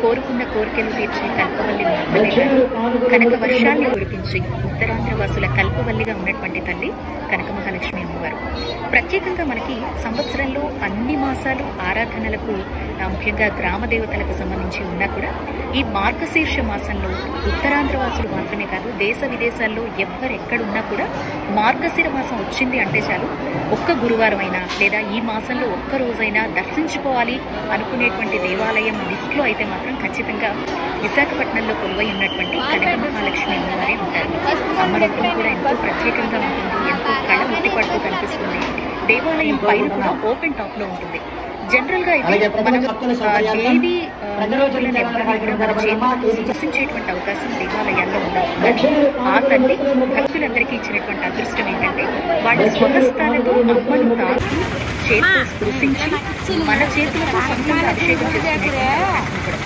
కోరుకున్న కోరికలు తీర్చే కల్పవల్లి మాత్రమే కనక వర్షాన్ని కురిపించి ఉత్తరాంధ్ర వాసుల కల్పవల్లిగా ఉన్నటువంటి తల్లి కనక మహాలక్ష్మి అమ్మవారు. ప్రత్యేకంగా మనకి సంవత్సరంలో అన్ని మాసాలు ఆరాధనలకు ముఖ్యంగా గ్రామ దేవతలకు సంబంధించి ఉన్నా కూడా ఈ మార్గశీర్ష మాసంలో ఉత్తరాంధ్ర వాసులు మాత్రమే కాదు, దేశ విదేశాల్లో ఎవ్వరెక్కడున్నా కూడా మార్గశిర మాసం వచ్చింది అంటే చాలు ఒక్క గురువారం అయినా లేదా ఈ మాసంలో ఒక్క రోజైనా దర్శించుకోవాలి అనుకునేటువంటి దేవాలయం లిస్టులో అయితే మాత్రం ఖచ్చితంగా విశాఖపట్నంలో కొలువై ఉన్నటువంటి కనక మహాలక్ష్మి అమ్మవారే ఉంటారు. అమ్మ రూపం కూడా ఎంతో ప్రత్యేకంగా ఉంటుంది, ఎంతో కళ ఉట్టిపడుతూ కనిపిస్తుంది. దేవాలయం పైన కూడా ఓపెన్ టాప్ లో ఉంటుంది. జనరల్ గా అయితే మనం దేవి మూర్తులను ఎవరిని కూడా మన చేతులతో సృష్టించేటువంటి అవకాశం దేవాలయాల్లో ఉండదు. ఆ తల్లి భక్తులందరికీ ఇచ్చినటువంటి అదృష్టం ఏంటంటే వాళ్ళ స్వహస్తాలతో అమ్మను తాకి చేతులు స్పృశించి మన చేతులతో సొంతంగా అభిషేకం చేసుకునేటువంటి అవకాశం కూడా